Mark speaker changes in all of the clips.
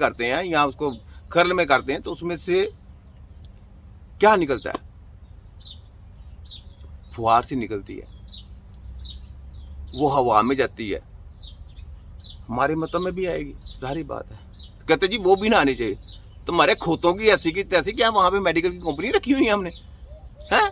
Speaker 1: करते हैं या उसको खर्ल में करते हैं तो उसमें से क्या निकलता है? फुहार सी निकलती है, वो हवा में जाती है, हमारे मतलब में भी आएगी, सारी बात है। तो कहते जी वो भी ना आनी चाहिए। तुम्हारे खोतों की ऐसी की तैसी, क्या वहां पे मेडिकल की कंपनी रखी हुई है हमने, हैं?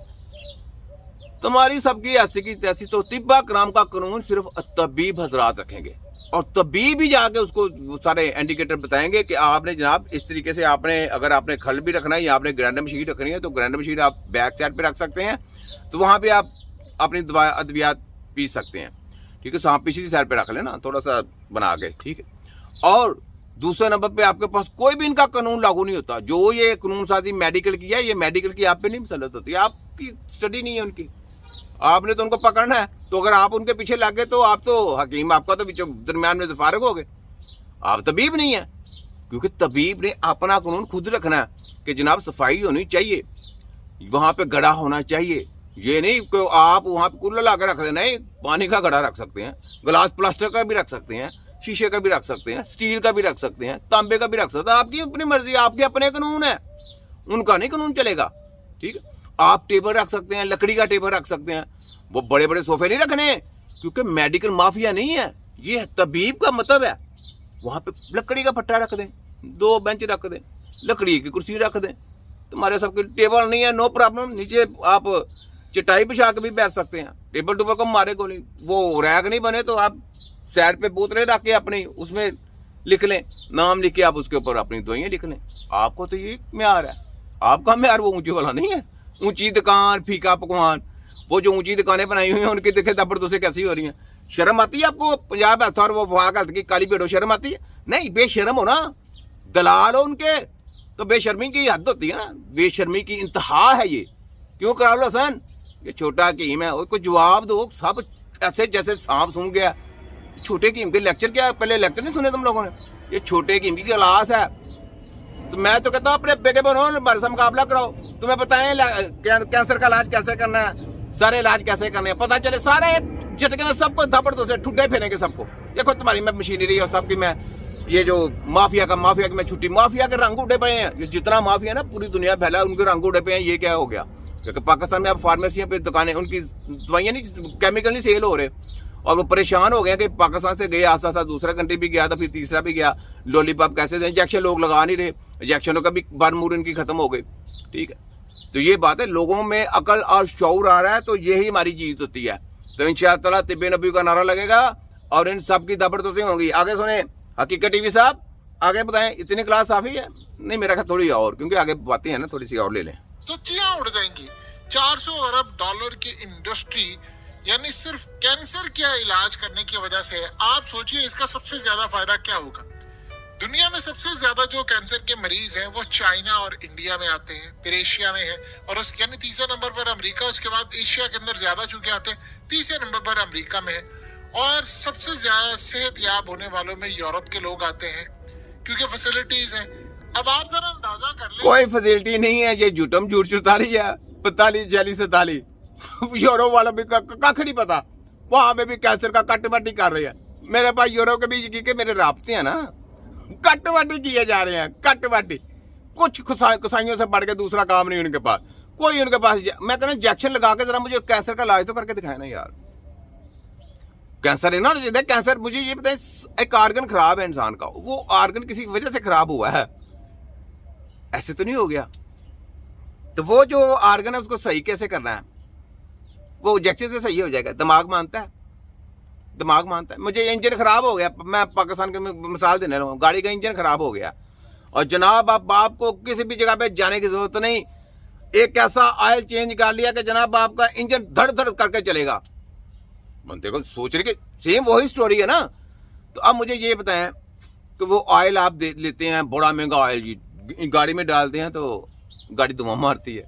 Speaker 1: तुम्हारी सबकी ऐसी की तैसी। तो तिब्बा कराम का कानून सिर्फ तबीब हजरात रखेंगे और तबीब ही जाके उसको सारे इंडिकेटर बताएंगे कि आपने जनाब इस तरीके से आपने, अगर आपने खल भी रखना है या आपने ग्राइंडर मशीन रखनी है तो ग्राइंडर मशीन आप बैक साइड पे रख सकते हैं, तो वहां पे आप अपनी दवा अद्वियात पी सकते हैं, ठीक है। तो आप पिछली साइड पे रख लेना थोड़ा सा बना के, ठीक है। और दूसरे नंबर पे आपके पास कोई भी इनका कानून लागू नहीं होता। जो ये कानून साजी मेडिकल की है, ये मेडिकल की आप पे नहीं मसलत होती, आपकी स्टडी नहीं है उनकी, आपने तो उनको पकड़ना है। तो अगर आप उनके पीछे लग गए तो आप तो हकीम, आपका तो दरम्यान में फारग हो गए, आप तबीब नहीं है। क्योंकि तबीब ने अपना कानून खुद रखना है कि जनाब सफाई होनी चाहिए, वहां पे गड़ा होना चाहिए। ये नहीं कि आप वहां पे कूलर ला के रख देना, नहीं, पानी का गड़ा रख सकते हैं, गिलास प्लास्टिक का भी रख सकते हैं, शीशे का भी रख सकते हैं, स्टील का भी रख सकते हैं, तांबे का भी रख सकते हैं। आपकी अपनी मर्जी, आपके अपने कानून है, उनका नहीं कानून चलेगा, ठीक है। आप टेबल रख सकते हैं, लकड़ी का टेबल रख सकते हैं, वो बड़े बड़े सोफे नहीं रखने, क्योंकि मेडिकल माफिया नहीं है ये, तबीब का मतलब है। वहां पे लकड़ी का फट्टा रख दें, 2 बेंच रख दें, लकड़ी की कुर्सी रख दें, तुम्हारे सबके टेबल नहीं है, नो प्रॉब्लम, नीचे आप चटाई बिछा के भी बैठ सकते हैं, टेबल टूबल को मारे को नहीं। वो रैक नहीं बने तो आप साइड पे बोतलें रख के अपनी उसमें लिख लें, नाम लिख के आप उसके ऊपर अपनी दवाइयाँ लिख लें। आपको तो ये म्यार है, आपका म्यार वो ऊंचे वाला नहीं है। ऊंची दुकान, फीका पकवान, वो जो ऊंची दुकानें बनाई हुई हैं उनकी देखे जबरदस्ती कैसी हो रही हैं। शर्म आती है आपको? पंजाब हेल्थ और वो फवाक हेल्थ की काली भेड़ो, शर्म आती है? नहीं, बेशर्म हो ना, दलाल हो उनके, तो बेशर्मी की हद होती है ना, बेशर्मी की इंतहा है ये। क्यों कराउल हसन, ये छोटा हकीम है, कोई जवाब दो। सब ऐसे जैसे सांप सूंघ गया। छोटे हकीम के लेक्चर, क्या पहले लेक्चर नहीं सुने तुम लोगों ने? ये छोटे हकीम की क्लास है। तो मैं तो कहता हूँ अपने बेटे बनो, हमारे से मुकाबला कराओ, तुम्हें बताएं कैंसर का इलाज कैसे करना है, सारे इलाज कैसे करने हैं, पता चले सारे झटके में सबको धपड़ से ठुड्डे फेरेंगे सबको। देखो तुम्हारी मैं मशीनरी और सबकी मैं, ये जो माफिया की मैं छुट्टी, माफिया के रंग उड़े पड़े हैं। जितना माफिया ना पूरी दुनिया फैला, उनके रंग उड़े पे हैं। ये क्या हो गया? क्योंकि पाकिस्तान में अब फार्मेसियां पे दुकानें, उनकी दवाइयां नहीं, केमिकल नहीं सेल हो रहे, और वो परेशान हो गए कि पाकिस्तान से गए, आस्ता आस्ता दूसरा कंट्री भी गया था, फिर तीसरा भी गया। लॉलीपॉप कैसे दें, इंजेक्शन लोग लगा नहीं रहे, इंजेक्शनों का भी बारमूर इनकी खत्म हो गई, ठीक है। तो ये बात है, लोगों में अकल और शऊर आ रहा है, तो यही हमारी जीत होती है। तो इंशाअल्लाह तिब्बे नबी का नारा लगेगा और इन सब की जबरदस्ती होगी। आगे सुने हकीकत टीवी साहब, आगे बताएं। इतनी क्लास काफी है? नहीं, मेरा ख्याल थोड़ी और, क्योंकि आगे बातें हैं ना, थोड़ी सी और ले लें
Speaker 2: तो चिया उड़ जाएंगी। 400 अरब डॉलर की इंडस्ट्री, यानी सिर्फ कैंसर का इलाज करने की वजह से। आप सोचिए इसका सबसे ज्यादा फायदा क्या होगा। दुनिया में सबसे ज्यादा जो कैंसर के मरीज हैं वो चाइना और इंडिया में आते हैं, फिर एशिया में है, और उस यानी तीसरे नंबर पर अमेरिका, उसके बाद एशिया के अंदर ज्यादा चूके आते हैं, तीसरे नंबर पर अमेरिका में है, और सबसे ज्यादा सेहतयाब होने वालों में यूरोप के लोग आते हैं, क्योंकि फैसिलिटीज हैं। अब आप जरा अंदाजा कर ले,
Speaker 1: कोई फैसिलिटी नहीं है, ये झूठम झूठ 44 45 46 47 यूरोप वालों भी कख नहीं पता, वहां पे भी कैंसर का कटवटी कर रहे हैं। मेरे पास यूरोप के भी के मेरे राब्ते हैं ना, कटवटी किए जा रहे हैं, कटवटी। कुछ कुसाइयों से बढ़ के दूसरा काम नहीं उनके पास, कोई उनके पास। मैं कहना इंजेक्शन लगा के जरा मुझे कैंसर का इलाज तो करके दिखाए ना यार। कैंसर है ना, कैंसर, मुझे ये बताए, एक आर्गन खराब है इंसान का, वो आर्गन किसी वजह से खराब हुआ है, ऐसे तो नहीं हो गया। तो वो जो आर्गन है उसको सही कैसे करना है? वो इंजेक्शन से सही हो जाएगा? दिमाग मानता है? दिमाग मानता है? मुझे इंजन खराब हो गया, मैं पाकिस्तान की मिसाल देने लगा, गाड़ी का इंजन खराब हो गया, और जनाब अब आपको किसी भी जगह पे जाने की जरूरत नहीं, एक ऐसा ऑयल चेंज कर लिया कि जनाब आपका इंजन धड़ धड़ करके चलेगा। बनते को सोच रहे कि सेम वही स्टोरी है ना। तो अब मुझे ये बताएं कि वो ऑयल आप लेते हैं, बड़ा महंगा ऑयल जी, गाड़ी में डालते हैं तो गाड़ी धुआं मारती है,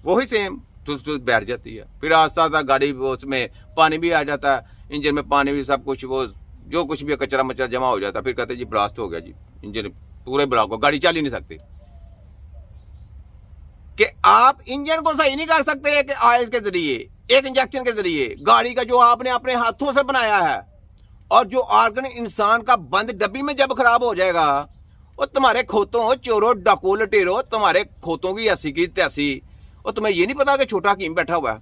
Speaker 1: वही सेम ठुस बैठ जाती है, फिर आस्ता आस्ता गाड़ी उसमें पानी भी आ जाता है, इंजन में पानी भी, सब कुछ वो जो कुछ भी कचरा मचरा जमा हो जाता है, फिर कहते हैं जी ब्लास्ट हो गया जी, इंजन पूरे ब्लॉक हो, गाड़ी चल ही नहीं सकती। कि आप इंजन को सही नहीं कर सकते कि ऑयल के जरिए, एक इंजेक्शन के जरिए, गाड़ी का जो आपने अपने हाथों से बनाया है, और जो ऑर्गन इंसान का बंद डब्बी में जब खराब हो जाएगा और तुम्हारे खोतों चोरों डाकू लटेरो, तुम्हारे खोतों की ऐसी की तैसी, और तुम्हें ये नहीं पता कि छोटा हकीम बैठा हुआ है।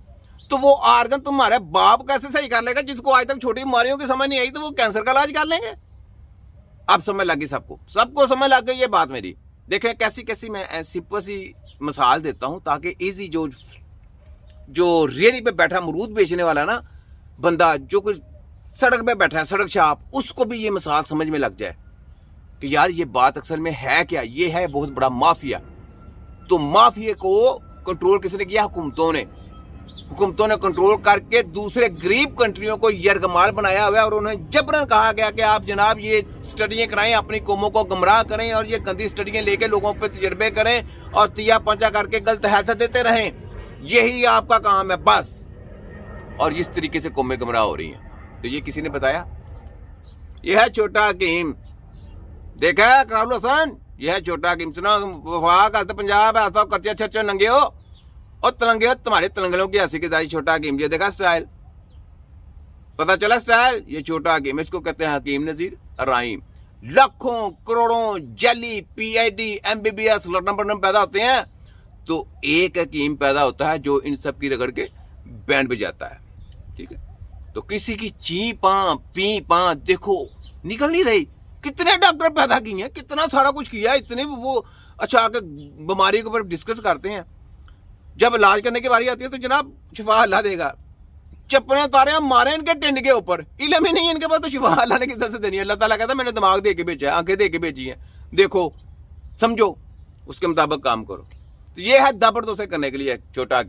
Speaker 1: तो वो आर्गन तुम्हारे बाप कैसे सही कर लेगा, जिसको आज तक छोटी बीमारियों की समझ नहीं आई, तो वो कैंसर का इलाज कर लेंगे। अब समझ लगी सबको समझ लग गई ये बात मेरी। देखें कैसी कैसी मैं सिंपल सी मिसाल देता हूं, ताकि इजी जो रेहड़ी पे बैठा अमरूद बेचने वाला ना बंदा, जो कुछ सड़क पे बैठा है, सड़क छाप, उसको भी ये मिसाल समझ में लग जाए कि यार ये बात असल में है क्या। ये है बहुत बड़ा माफिया। तो माफिया को कंट्रोल किसने किया? हुकूमतों ने कंट्रोल करके दूसरे गरीब कंट्रियों को यरगमाल बनाया हुआ है, और उन्हें जबरन कहा गया कि आप जनाब ये स्टडियां कराएं, अपनी कौमों को गुमराह करें, और ये गंदी स्टडियां लेके लोगों पे तजर्बे करें और तिया पंचा करके गलत हेल्थ देते रहें। यही आपका काम है बस। और इस तरीके से कौमें गुमराह हो रही हैं। तो ये किसी ने बताया? यह है छोटा हकीम। देखा है कराउल हसन, यह है छोटा हकीम। सुना वफाक हालत पंजाब है, ऐसा करचे अच्छे नंगे हो और तलंगे हो, तुम्हारे तलंगलों की हंसी की दाई छोटा हकीम। ये देखा स्टाइल, पता चला स्टाइल? ये छोटा हकीम, इसको कहते हैं हकीम नजीर राइम। लाखों करोड़ों जैली PhD MBBS लटम पैदा होते हैं, तो एक हकीम पैदा होता है जो इन सब की रगड़ के बैंड बजाता है। ठीक है, तो किसी की ची पां पी पां देखो निकल नहीं रही। कितने डॉक्टर पैदा किए हैं, कितना सारा कुछ किया, इतने वो अच्छा आके बीमारी के ऊपर डिस्कस करते हैं। जब इलाज करने की बारी आती है तो जनाब शिफा अल्लाह देगा। चप्पलें उतारे हम मारे इनके टिंड के ऊपर, इलम ही नहीं इनके पास, तो शिफा अल्लाह ने किधर से देनी है? अल्लाह ताला कहता है मैंने दिमाग दे के भेजा है, आंखें दे के भेजी हैं, देखो समझो उसके मुताबिक काम करो। तो ये है दाबड़ तो से करने के लिए छोटा की